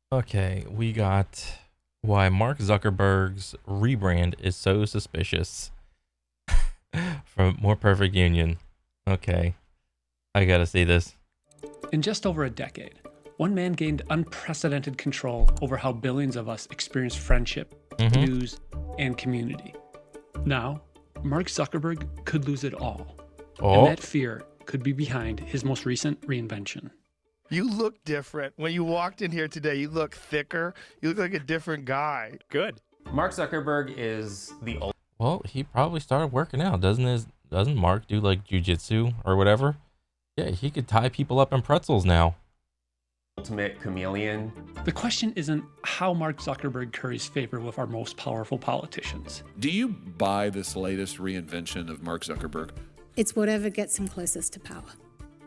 Okay, we got why Mark Zuckerberg's rebrand is so suspicious from More Perfect Union. Okay, I gotta see this. In just over a decade, one man gained unprecedented control over how billions of us experience friendship, news, and community. Now, Mark Zuckerberg could lose it all. And Oh, that fear could be behind his most recent reinvention. You look different. When you walked in here today, you look thicker. You look like a different guy. Good. Mark Zuckerberg is the well, he probably started working out, doesn't Mark do like jujitsu or whatever? Yeah, he could tie people up in pretzels now. ultimate chameleon. The question isn't how Mark Zuckerberg curries favor with our most powerful politicians. Do you buy this latest reinvention of Mark Zuckerberg? It's whatever gets him closest to power.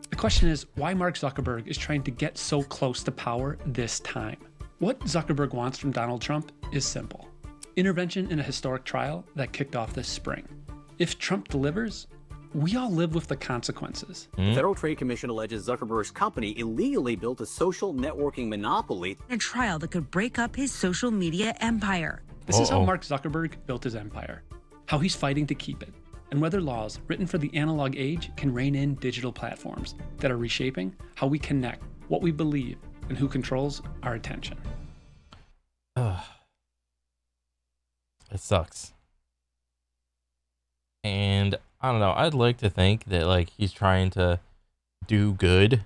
The question is why Mark Zuckerberg is trying to get so close to power this time. What Zuckerberg wants from Donald Trump is simple. Intervention in a historic trial that kicked off this spring. If Trump delivers, we all live with the consequences. The Federal Trade Commission alleges Zuckerberg's company illegally built a social networking monopoly. A trial that could break up his social media empire. This is how Mark Zuckerberg built his empire, how he's fighting to keep it, and whether laws written for the analog age can rein in digital platforms that are reshaping how we connect, what we believe, and who controls our attention. Ugh. It sucks. And I don't know, I'd like to think that like he's trying to do good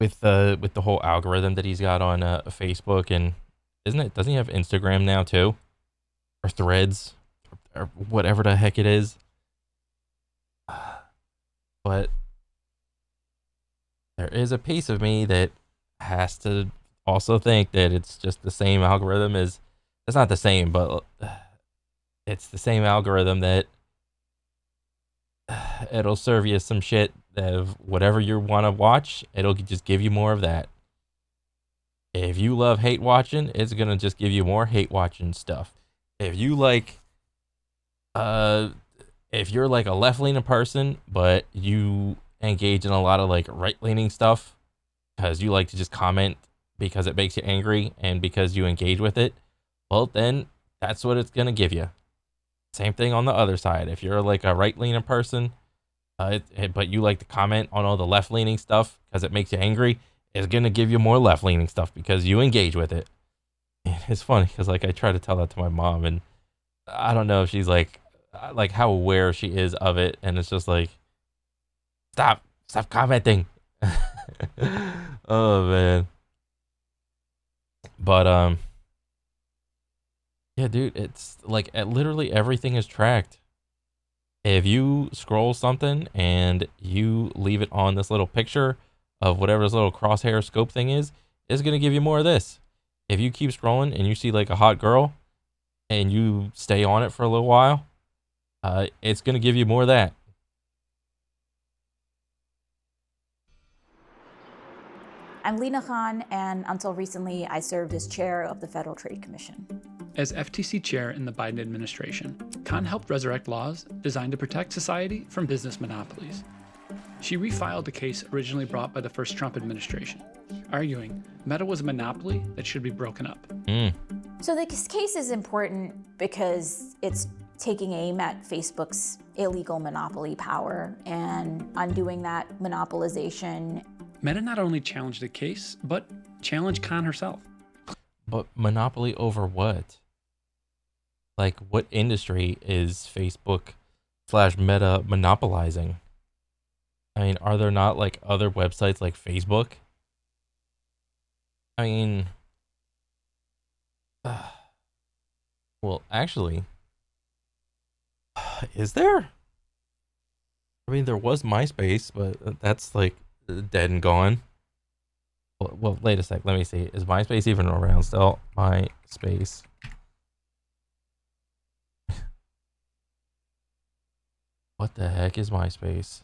with the whole algorithm that he's got on Facebook, and doesn't he have Instagram now too? Or Threads or whatever the heck it is. But there is a piece of me that has to also think that it's just the same algorithm as it's not the same, but it's the same algorithm that it'll serve you some shit of whatever you want to watch. It'll just give you more of that. If you love hate watching, it's gonna just give you more hate watching stuff. If you like, if you're like a left-leaning person, but you engage in a lot of like right-leaning stuff because you like to just comment because it makes you angry and because you engage with it, well, then that's what it's gonna give you. Same thing on the other side. If you're like a right-leaning person, but you like to comment on all the left-leaning stuff because it makes you angry, it's gonna give you more left-leaning stuff because you engage with it. And it's funny because like I try to tell that to my mom, and I don't know if she's like how aware she is of it, and it's just like, stop commenting. Oh man. But yeah, dude, it's like literally everything is tracked. If you scroll something and you leave it on this little picture of whatever this little crosshair scope thing is, it's gonna give you more of this. If you keep scrolling and you see like a hot girl and you stay on it for a little while, it's gonna give you more of that. I'm Lena Khan, and until recently, I served as chair of the Federal Trade Commission. As FTC chair in the Biden administration, Khan helped resurrect laws designed to protect society from business monopolies. She refiled a case originally brought by the first Trump administration, arguing Meta was a monopoly that should be broken up. So this case is important because it's taking aim at Facebook's illegal monopoly power and undoing that monopolization. Meta not only challenged the case, but challenged Khan herself. But monopoly over what? Like, what industry is Facebook/Meta monopolizing? I mean, are there not like other websites like Facebook? I mean, well, actually, is there? I mean, there was MySpace, but that's like dead and gone. Well, wait a sec. Let me see. Is MySpace even around still? MySpace. What the heck is MySpace?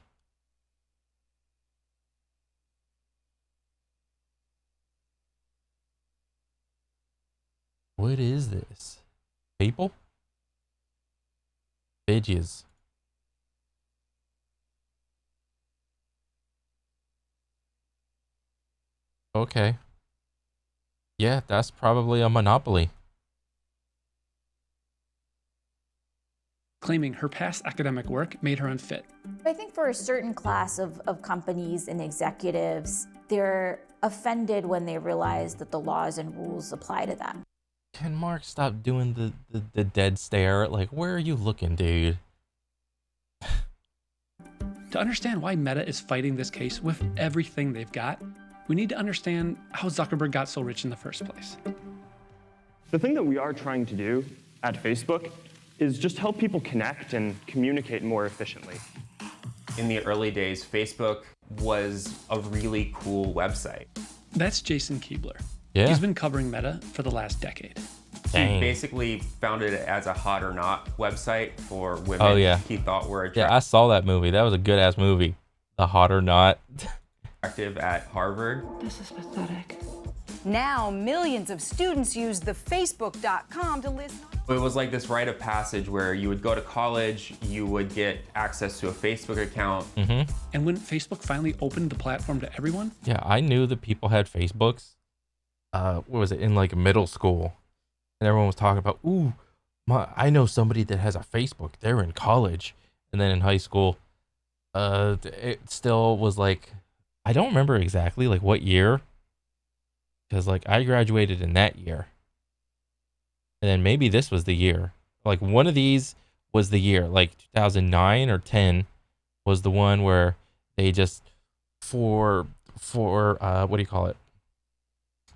What is this? People? Bitches. Okay. Yeah, that's probably a monopoly. claiming her past academic work made her unfit. I think for a certain class of companies and executives, they're offended when they realize that the laws and rules apply to them. Can Mark stop doing the dead stare? Like, where are you looking, dude? To understand why Meta is fighting this case with everything they've got, we need to understand how Zuckerberg got so rich in the first place. The thing that we are trying to do at Facebook is just help people connect and communicate more efficiently. In the early days, Facebook was a really cool website. That's Jason Keebler. Yeah. He's been covering Meta for the last decade. Dang. He basically founded it as a hot or not website for women Oh, yeah. he thought were Yeah, I saw that movie. That was a good ass movie. The Hot or Not. attractive at Harvard. This is pathetic. Now, millions of students use the Facebook.com to list. It was like this rite of passage where you would go to college, you would get access to a Facebook account. Mm-hmm. And when Facebook finally opened the platform to everyone, Yeah, I knew that people had Facebooks. What was it, in like middle school? And everyone was talking about, ooh, I know somebody that has a Facebook. They're in college. And then in high school, it still was like, I don't remember exactly like what year. Because like I graduated in that year. And then maybe this was the year. Like one of these was the year, like 2009 or 10 was the one where they just for what do you call it?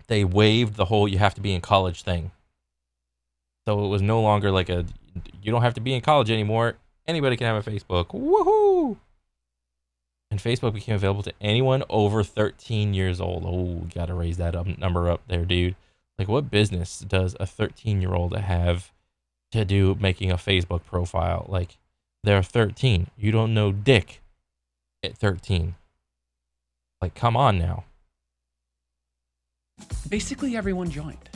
They waived the whole you have to be in college thing. So it was no longer like you don't have to be in college anymore. Anybody can have a Facebook. Woohoo! And Facebook became available to anyone over 13 years old. Oh, gotta raise that number up there, dude. Like, what business does a 13-year-old have to do making a Facebook profile? Like, they're 13. You don't know dick at 13. Like, come on now. basically everyone joined.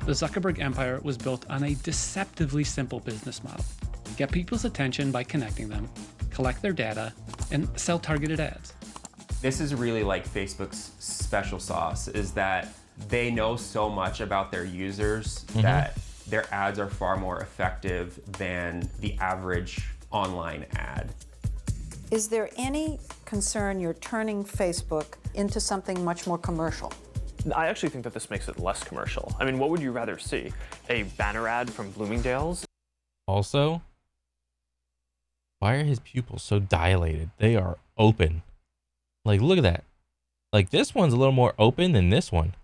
The Zuckerberg empire was built on a deceptively simple business model. Get people's attention by connecting them, collect their data, and sell targeted ads. This is really like Facebook's special sauce, is that they know so much about their users that their ads are far more effective than the average online ad. Is there any concern you're turning Facebook into something much more commercial? I actually think that this makes it less commercial. I mean, what would you rather see? A banner ad from Bloomingdale's? Also, why are his pupils so dilated? They are open. Like, look at that. Like, this one's a little more open than this one.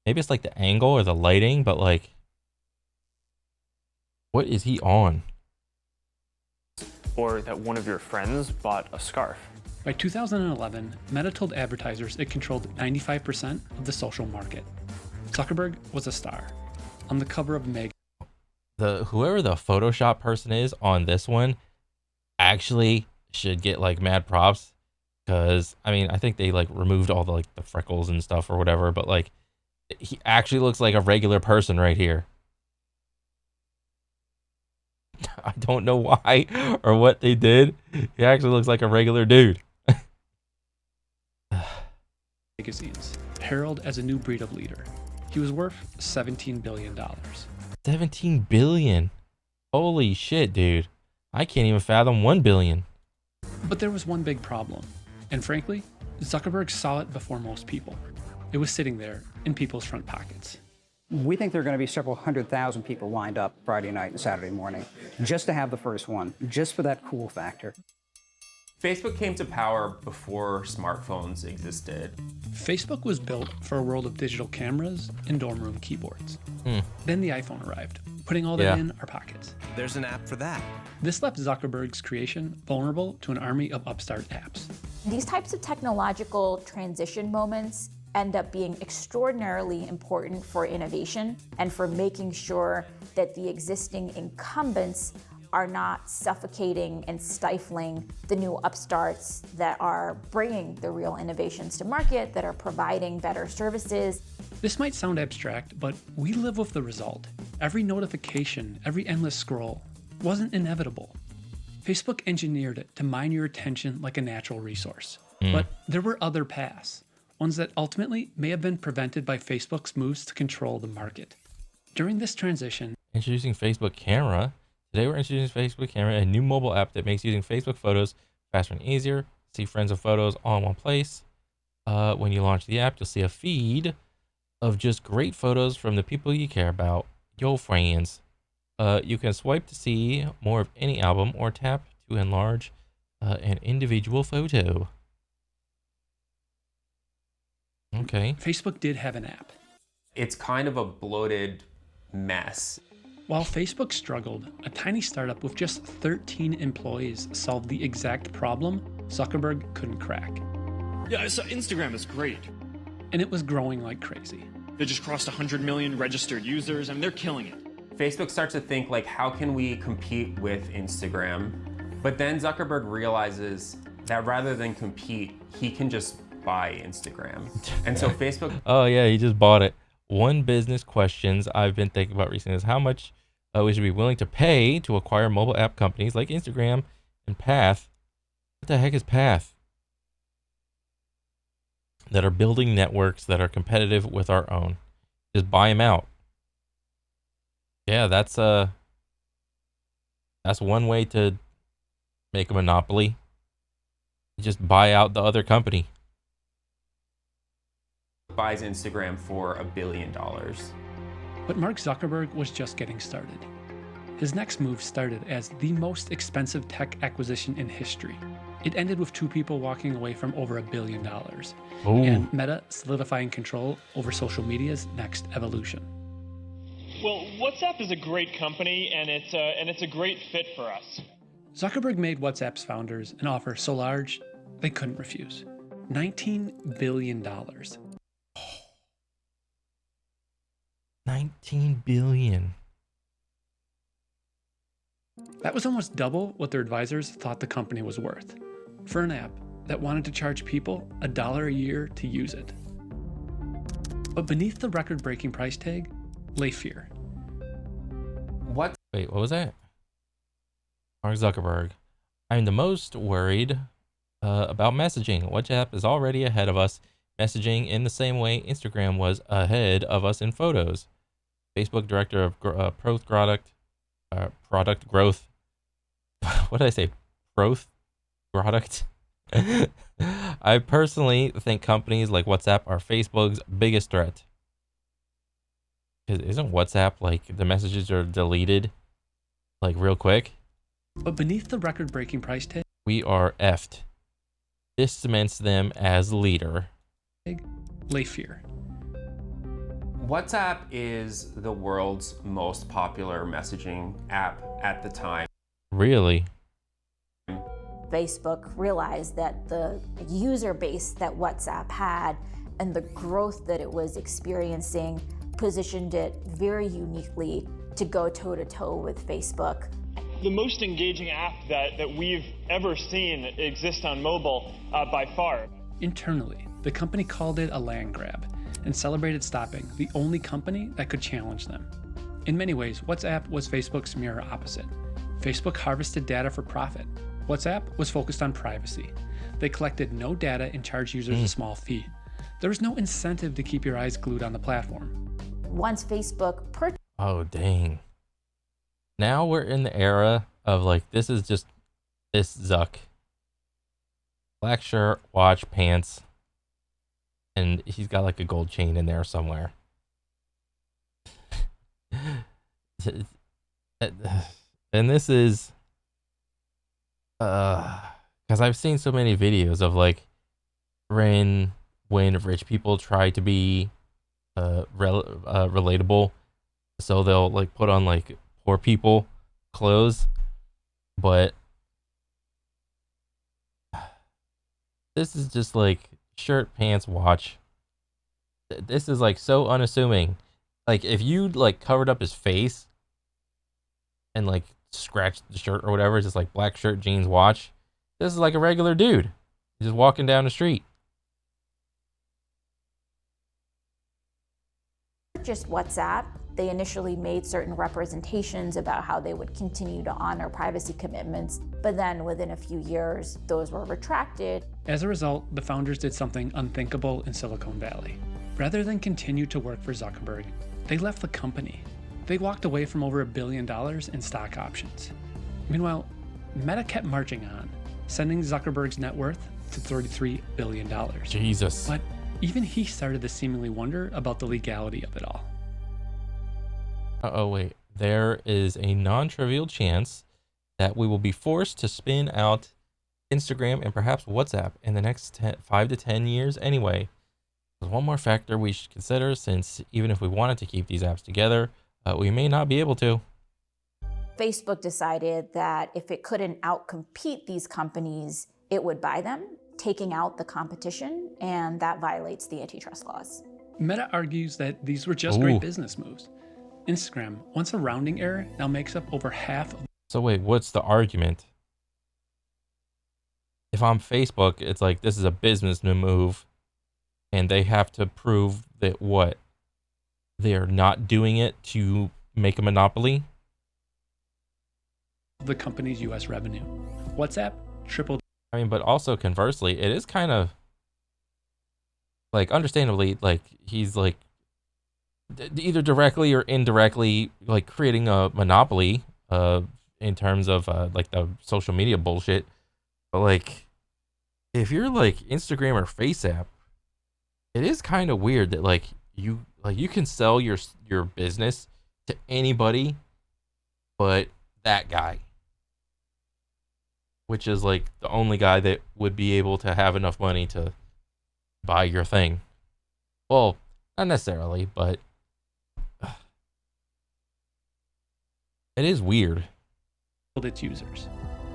Maybe it's like the angle or the lighting, but like, what is he on? Or that one of your friends bought a scarf? By 2011, Meta told advertisers it controlled 95% of the social market. Zuckerberg was a star. On the cover of Meg, Whoever the Photoshop person is on this one actually should get like mad props, because I mean I think they like removed all the like the freckles and stuff or whatever, but like he actually looks like a regular person right here. I don't know why or what they did. He actually looks like a regular dude. magazines, heralded as a new breed of leader. He was worth $17 billion. 17 billion. Holy shit, dude. I can't even fathom 1 billion. But there was one big problem, and frankly, Zuckerberg saw it before most people. It was sitting there in people's front pockets. We think there are going to be several 100,000 people lined up Friday night and Saturday morning just to have the first one, just for that cool factor. Facebook came to power before smartphones existed. Facebook was built for a world of digital cameras and dorm room keyboards. Then the iPhone arrived, putting all that in our pockets. There's an app for that. This left Zuckerberg's creation vulnerable to an army of upstart apps. These types of technological transition moments end up being extraordinarily important for innovation and for making sure that the existing incumbents are not suffocating and stifling the new upstarts that are bringing the real innovations to market, that are providing better services. This might sound abstract, but we live with the result. Every notification, every endless scroll wasn't inevitable. Facebook engineered it to mine your attention like a natural resource. But there were other paths. ones that ultimately may have been prevented by Facebook's moves to control the market. During this transition, introducing Facebook Camera. Today we're introducing Facebook Camera, a new mobile app that makes using Facebook photos faster and easier. See friends and photos all in one place. When you launch the app, you'll see a feed of just great photos from the people you care about, your friends. You can swipe to see more of any album or tap to enlarge an individual photo. Okay. Facebook did have an app. It's kind of a bloated mess. While Facebook struggled, a tiny startup with just 13 employees solved the exact problem Zuckerberg couldn't crack. Yeah, so Instagram is great. And it was growing like crazy. They just crossed 100 million registered users, and they're killing it. Facebook starts to think, like, how can we compete with Instagram? But then Zuckerberg realizes that rather than compete, he can just buy Instagram. And so Facebook... Oh yeah, he just bought it. One business questions I've been thinking about recently is how much we should be willing to pay to acquire mobile app companies like Instagram and Path. What the heck is Path? That are building networks that are competitive with our own. Just buy them out. Yeah, that's one way to make a monopoly. Just buy out the other company. Buys Instagram for $1 billion. But Mark Zuckerberg was just getting started. His next move started as the most expensive tech acquisition in history. It ended with two people walking away from over $1 billion. Ooh. And Meta solidifying control over social media's next evolution. Well, WhatsApp is a great company, and it's a great fit for us. Zuckerberg made WhatsApp's founders an offer so large they couldn't refuse. $19 billion. 19 billion. That was almost double what their advisors thought the company was worth, for an app that wanted to charge people $1 a year to use it. But beneath the record-breaking price tag lay fear. What? Wait, what was that? Mark Zuckerberg. I'm the most worried about messaging. WhatsApp is already ahead of us messaging in the same way Instagram was ahead of us in photos. Facebook director of product growth. What did I say? Growth product. I personally think companies like WhatsApp are Facebook's biggest threat. Because isn't WhatsApp like the messages are deleted like real quick? But beneath the record-breaking price tag, we are effed. This cements them as leader. Lay fear. WhatsApp is the world's most popular messaging app at the time. Really? Facebook realized that the user base that WhatsApp had and the growth that it was experiencing positioned it very uniquely to go toe-to-toe with Facebook. The most engaging app that we've ever seen exist on mobile by far. Internally, the company called it a land grab and celebrated stopping the only company that could challenge them. In many ways, WhatsApp was Facebook's mirror opposite. Facebook harvested data for profit. WhatsApp was focused on privacy. They collected no data and charged users a small fee. There was no incentive to keep your eyes glued on the platform. Once Facebook purchased... Oh, dang. Now we're in the era of like, this is just this Zuck. Black shirt, watch, pants. And he's got like a gold chain in there somewhere. And this is because I've seen so many videos of like when rich people try to be relatable, so they'll like put on like poor people clothes, but this is just like shirt, pants, watch. This is like so unassuming. Like if you like covered up his face and like scratched the shirt or whatever, just like black shirt, jeans, watch. This is like a regular dude just walking down the street. Just WhatsApp, They initially made certain representations about how they would continue to honor privacy commitments, but then within a few years, those were retracted. As a result, the founders did something unthinkable in Silicon Valley. Rather than continue to work for Zuckerberg, they left the company. They walked away from over $1 billion in stock options. Meanwhile, Meta kept marching on, sending Zuckerberg's net worth to $33 billion. Jesus. But even he started to seemingly wonder about the legality of it all. Uh-oh, wait. There is a non-trivial chance that we will be forced to spin out Instagram and perhaps WhatsApp in the next 5 to 10 years anyway. There's one more factor we should consider, since even if we wanted to keep these apps together, we may not be able to. Facebook decided that if it couldn't outcompete these companies, it would buy them, taking out the competition, and that violates the antitrust laws. Meta argues that these were just great business moves. Instagram, once a rounding error, now makes up over half of... So wait, what's the argument? If I'm Facebook, it's like this is a business move, and they have to prove that what? They're not doing it to make a monopoly? the company's US revenue. WhatsApp tripled. I mean, but also conversely, it is kind of like understandably like he's like either directly or indirectly like creating a monopoly in terms of like the social media bullshit. But like if you're like Instagram or FaceApp, it is kind of weird that like you can sell your business to anybody but that guy, which is like the only guy that would be able to have enough money to buy your thing. Well, not necessarily, but it is weird. Its users.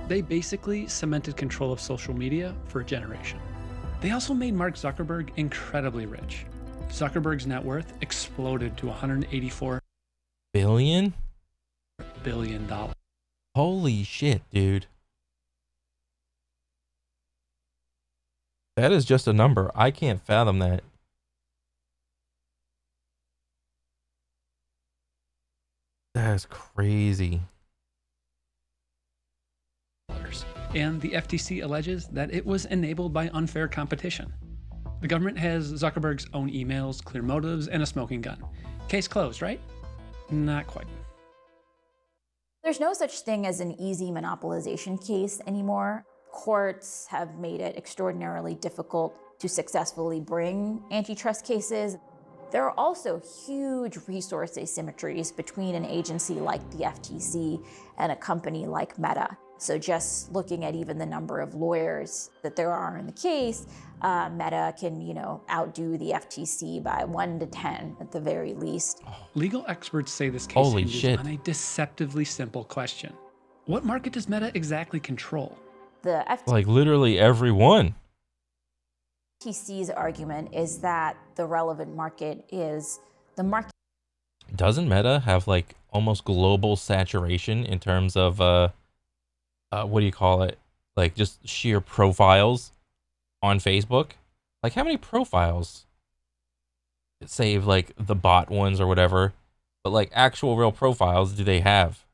They basically cemented control of social media for a generation. They also made Mark Zuckerberg incredibly rich. Zuckerberg's net worth exploded to $184 billion. Holy shit, dude. That is just a number. I can't fathom that. That is crazy. And the FTC alleges that it was enabled by unfair competition. The government has Zuckerberg's own emails, clear motives, and a smoking gun. Case closed, right? Not quite. There's no such thing as an easy monopolization case anymore. Courts have made it extraordinarily difficult to successfully bring antitrust cases. There are also huge resource asymmetries between an agency like the FTC and a company like Meta. So just looking at even the number of lawyers that there are in the case, Meta can, outdo the FTC by 1 to 10 at the very least. Legal experts say this case Holy hinges shit. on a deceptively simple question. What market does Meta exactly control? The Like literally everyone. FTC's argument is that the relevant market is the market. Doesn't Meta have like almost global saturation in terms of what do you call it? Like just sheer profiles on Facebook? Like how many profiles? Save like the bot ones or whatever, but like actual real profiles do they have?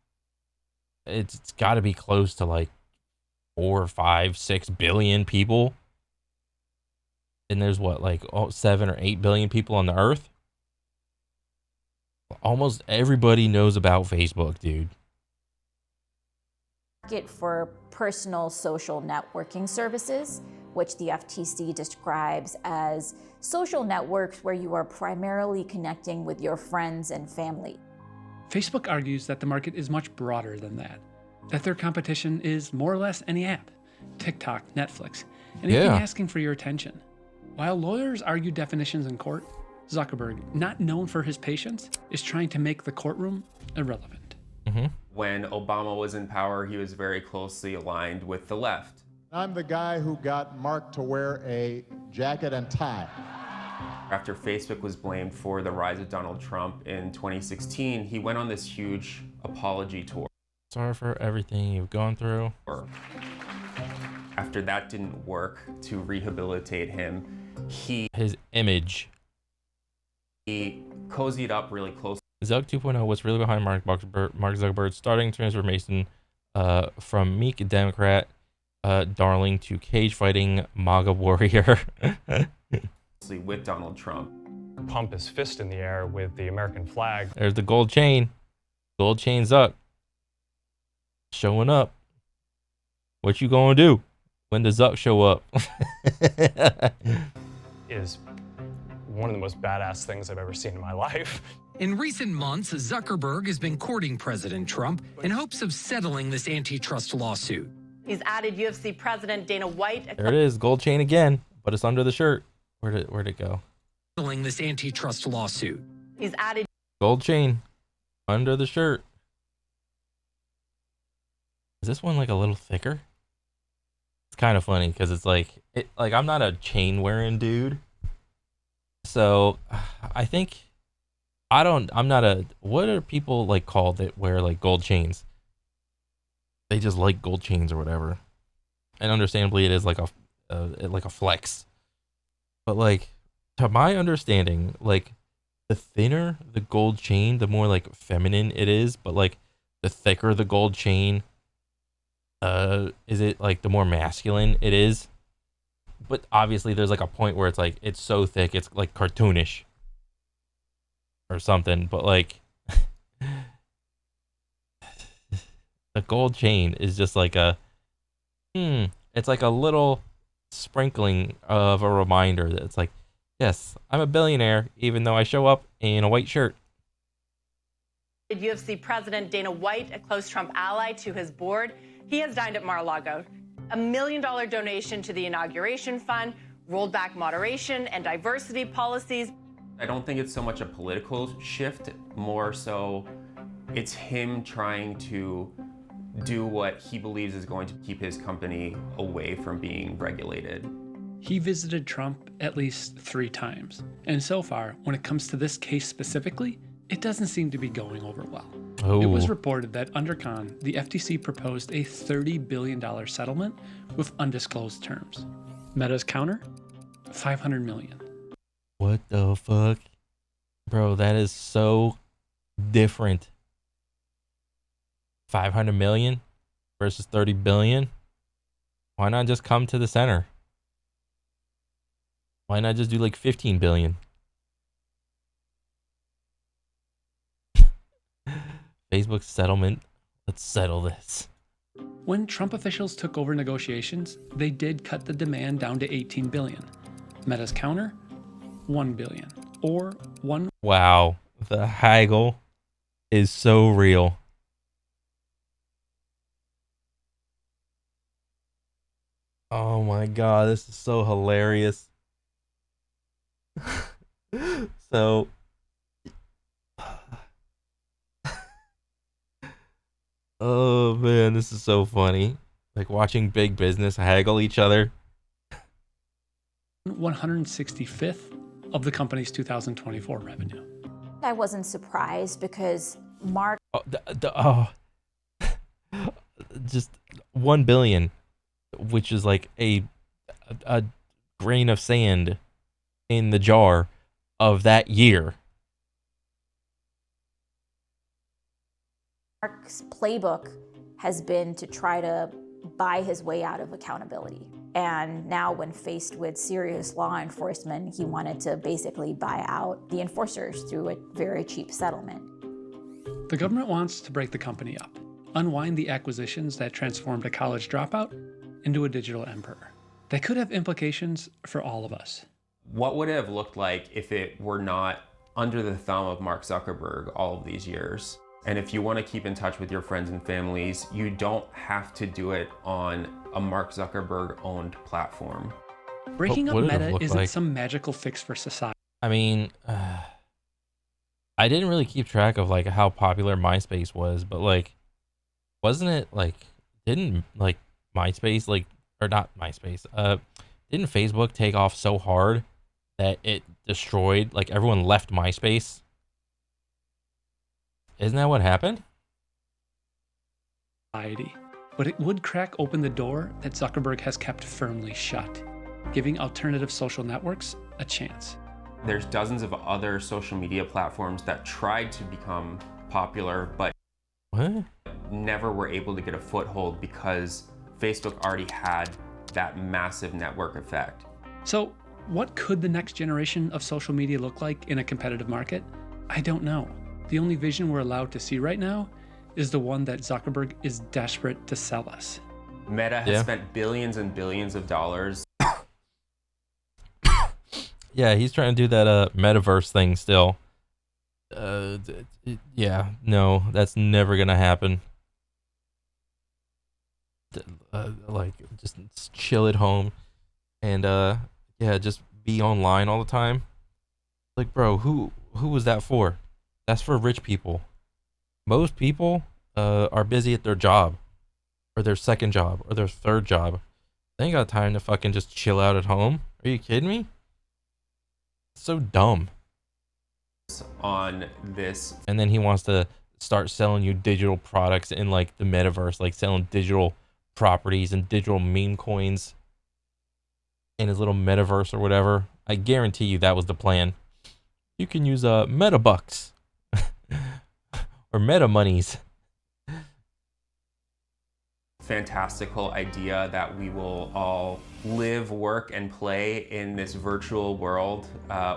It's got to be close to like 4, 5, 6 billion people. And there's what, like 7 or 8 billion people on the earth? Almost everybody knows about Facebook, dude. Market for personal social networking services, which the FTC describes as social networks where you are primarily connecting with your friends and family. Facebook argues that the market is much broader than that their competition is more or less any app, TikTok, Netflix, anything asking for your attention. While lawyers argue definitions in court, Zuckerberg, not known for his patience, is trying to make the courtroom irrelevant. When Obama was in power, he was very closely aligned with the left. I'm the guy who got Mark to wear a jacket and tie. After Facebook was blamed for the rise of Donald Trump in 2016, he went on this huge apology tour. Sorry for everything you've gone through. After that didn't work to rehabilitate him, his image. He cozied up really close. Zuck 2.0, what's really behind Mark Zuckerberg's starting transformation from meek Democrat darling to cage fighting MAGA warrior. With Donald Trump. Pump his fist in the air with the American flag. There's the gold chain. Gold chain's up. Showing up. What you gonna do when the Zuck show up? Is one of the most badass things I've ever seen in my life. In recent months, Zuckerberg has been courting President Trump in hopes of settling this antitrust lawsuit. He's added UFC President Dana White. There it is, gold chain again, but it's under the shirt. Where'd it go? Settling this antitrust lawsuit. He's added gold chain under the shirt. Is this one like a little thicker? It's kind of funny because it's like I'm not a chain wearing dude. So I think I'm not a, what are people like called that wear like gold chains? They just like gold chains or whatever. And understandably it is like a flex. But like, to my understanding, like the thinner the gold chain, the more like feminine it is, but like the thicker the gold chain, is it like the more masculine it is? But obviously there's like a point where it's like it's so thick it's like cartoonish or something, but like the gold chain is just like it's like a little sprinkling of a reminder that it's like, yes, I'm a billionaire even though I show up in a white shirt. UFC President Dana White, a close Trump ally, to his board. He has dined at Mar-a-Lago. $1 million donation to the inauguration fund, rolled back moderation and diversity policies. I don't think it's so much a political shift, more so it's him trying to do what he believes is going to keep his company away from being regulated. He visited Trump at least 3 times. And so far, when it comes to this case specifically, it doesn't seem to be going over well. Oh. It was reported that under Khan, the FTC proposed a $30 billion settlement with undisclosed terms. Meta's counter, $500 million. What the fuck? Bro, that is so different. 500 million versus 30 billion. Why not just come to the center? Why not just do like 15 billion? Facebook settlement. Let's settle this. When Trump officials took over negotiations, they did cut the demand down to 18 billion. Meta's counter, 1 billion, or 1. Wow, the haggle is so real. Oh my god, this is so hilarious. So oh man, this is so funny. Like watching big business haggle each other. 165th of the company's 2024 revenue. I wasn't surprised because Mark just 1 billion, which is like a grain of sand in the jar of that year. Mark's playbook has been to try to buy his way out of accountability. And now when faced with serious law enforcement, he wanted to basically buy out the enforcers through a very cheap settlement. The government wants to break the company up, unwind the acquisitions that transformed a college dropout into a digital emperor. That could have implications for all of us. What would it have looked like if it were not under the thumb of Mark Zuckerberg all of these years? And if you want to keep in touch with your friends and families, you don't have to do it on a Mark Zuckerberg-owned platform. Breaking up Meta isn't some magical fix for society. I mean, I didn't really keep track of like how popular MySpace was, but like, wasn't it like, didn't like MySpace like, or not MySpace, didn't Facebook take off so hard that it destroyed, like everyone left MySpace? Isn't that what happened? But it would crack open the door that Zuckerberg has kept firmly shut, giving alternative social networks a chance. There's dozens of other social media platforms that tried to become popular, but never were able to get a foothold because Facebook already had that massive network effect. So, what could the next generation of social media look like in a competitive market? I don't know. The only vision we're allowed to see right now is the one that Zuckerberg is desperate to sell us. Meta has spent billions and billions of dollars. Yeah, he's trying to do that metaverse thing still. Yeah, no, that's never gonna happen. Like, just chill at home and yeah, just be online all the time. Like, bro, who was that for? That's for rich people. Most people are busy at their job, or their second job, or their third job. They ain't got time to fucking just chill out at home. Are you kidding me? So dumb. On this, and then he wants to start selling you digital products in like the metaverse, like selling digital properties and digital meme coins in his little metaverse or whatever. I guarantee you that was the plan. You can use meta bucks or meta monies. Fantastical idea that we will all live, work, and play in this virtual world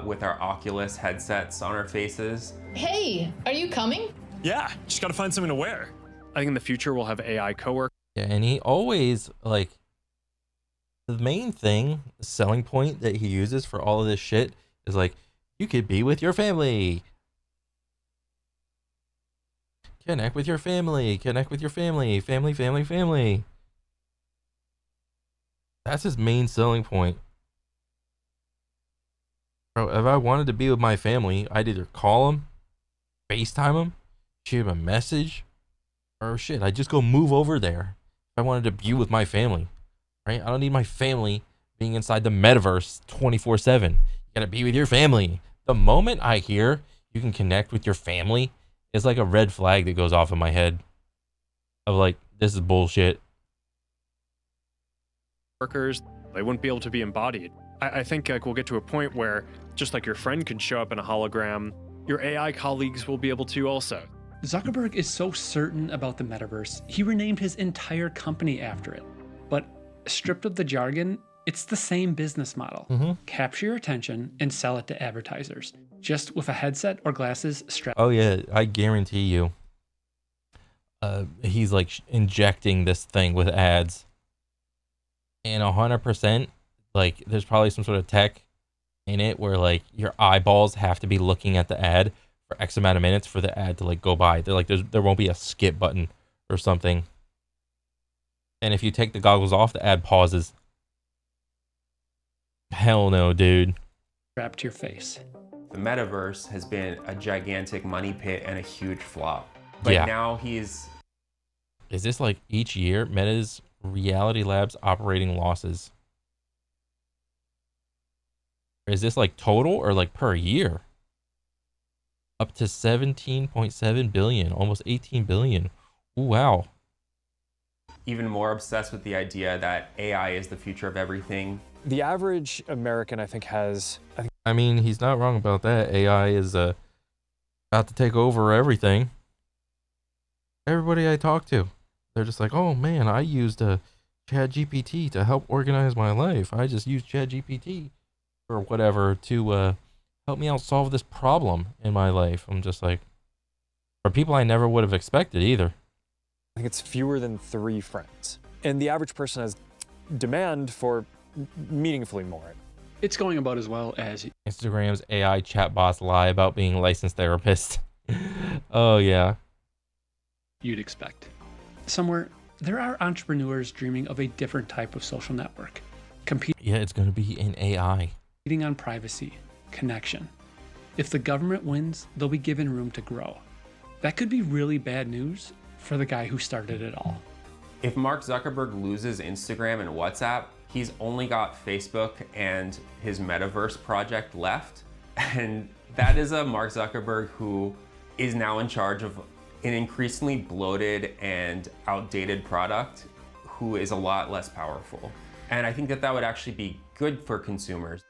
with our Oculus headsets on our faces. Hey, are you coming? Yeah, just gotta find something to wear. I think in the future we'll have AI cowork. Yeah, and he always, like, the main thing, the selling point that he uses for all of this shit is like, you could be with your family. Connect with your family. Connect with your family. Family, family, family. That's his main selling point. Bro, if I wanted to be with my family, I'd either call them, FaceTime them, shoot them a message, or shit, I'd just go move over there if I wanted to be with my family. Right? I don't need my family being inside the metaverse 24/7. You gotta be with your family. The moment I hear you can connect with your family, it's like a red flag that goes off in my head of like, this is bullshit. Workers, they wouldn't be able to be embodied. I think like we'll get to a point where just like your friend could show up in a hologram, your AI colleagues will be able to also. Zuckerberg is so certain about the metaverse, he renamed his entire company after it. But stripped of the jargon, it's the same business model. Capture your attention and sell it to advertisers, just with a headset or glasses strapped. Oh yeah, I guarantee you. He's like injecting this thing with ads. And 100%, like, there's probably some sort of tech in it where like your eyeballs have to be looking at the ad for X amount of minutes for the ad to like go by. They're like, there won't be a skip button or something. And if you take the goggles off, the ad pauses. Hell no, dude. Strapped to your face. The metaverse has been a gigantic money pit and a huge flop. But now he's... Is this like each year Meta's Reality Labs operating losses? Or is this like total or like per year? Up to 17.7 billion, almost 18 billion. Ooh, wow. Even more obsessed with the idea that AI is the future of everything. The average American, I think, has... I mean, he's not wrong about that. AI is about to take over everything. Everybody I talk to, they're just like, oh man, I used ChatGPT to help organize my life. I just used ChatGPT or whatever to help me out solve this problem in my life. I'm just like, for people I never would have expected either. I think it's fewer than 3 friends. And the average person has demand for meaningfully more. It's going about as well as Instagram's AI chatbots lie about being a licensed therapist. Oh yeah. You'd expect. Somewhere, there are entrepreneurs dreaming of a different type of social network. Yeah, it's going to be an AI. Competing on privacy, connection. If the government wins, they'll be given room to grow. That could be really bad news for the guy who started it all. If Mark Zuckerberg loses Instagram and WhatsApp, he's only got Facebook and his metaverse project left. And that is a Mark Zuckerberg who is now in charge of an increasingly bloated and outdated product who is a lot less powerful. And I think that that would actually be good for consumers.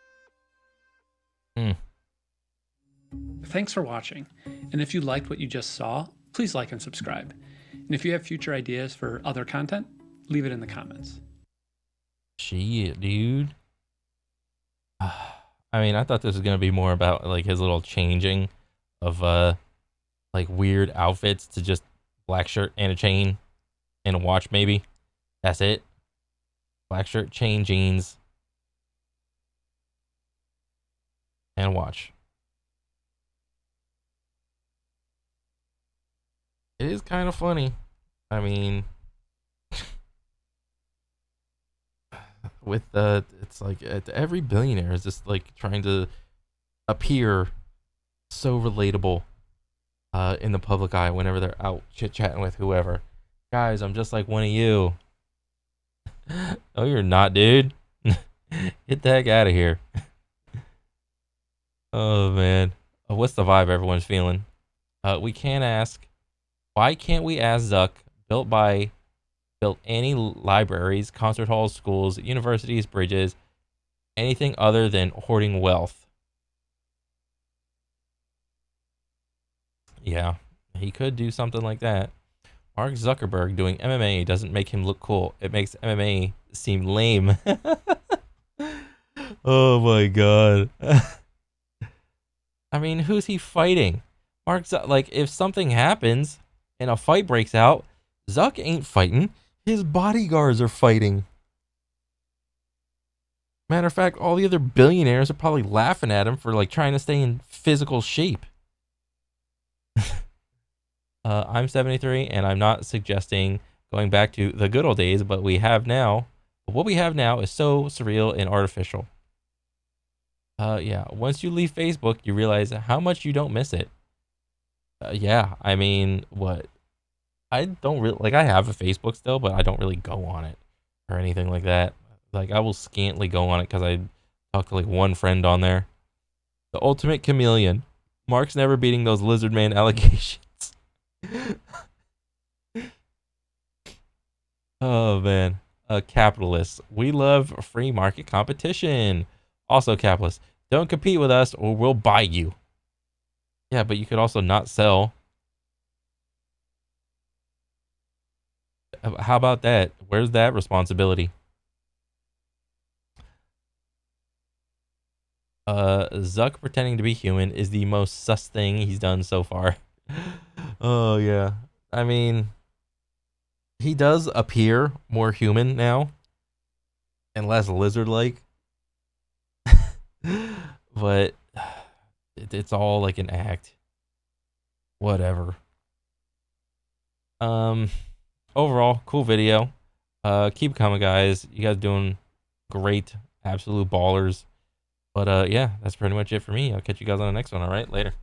Thanks for watching. And if you liked what you just saw, please like and subscribe. And if you have future ideas for other content, leave it in the comments. Shit, dude. I mean, I thought this was gonna be more about like his little changing of like weird outfits to just black shirt and a chain and a watch, maybe. That's it. Black shirt, chain, jeans, and a watch. It is kind of funny. I mean, with it's like every billionaire is just like trying to appear so relatable in the public eye whenever they're out chit-chatting with whoever. Guys, I'm just like one of you. No, you're not, dude. Get the heck out of here. Oh, man. What's the vibe everyone's feeling? We can't ask. Why can't we ask Zuck, built any libraries, concert halls, schools, universities, bridges, anything other than hoarding wealth? Yeah, he could do something like that. Mark Zuckerberg doing MMA doesn't make him look cool. It makes MMA seem lame. Oh my god. I mean, who's he fighting? Like, if something happens and a fight breaks out, Zuck ain't fighting. His bodyguards are fighting. Matter of fact, all the other billionaires are probably laughing at him for like trying to stay in physical shape. I'm 73, and I'm not suggesting going back to the good old days, but what we have now is so surreal and artificial. Yeah, once you leave Facebook, you realize how much you don't miss it. Yeah, I mean, what? I don't really, like, I have a Facebook still, but I don't really go on it or anything like that. Like, I will scantily go on it because I talk to like one friend on there. The ultimate chameleon. Mark's never beating those lizard man allegations. Oh man, capitalists. We love free market competition. Also, capitalists, don't compete with us or we'll buy you. Yeah, but you could also not sell. How about that? Where's that responsibility? Zuck pretending to be human is the most sus thing he's done so far. Oh yeah, I mean, he does appear more human now and less lizard-like. But it's all like an act. Whatever. Overall, cool video. Keep coming, guys. You guys doing great. Absolute ballers. But yeah, that's pretty much it for me. I'll catch you guys on the next one. All right, later.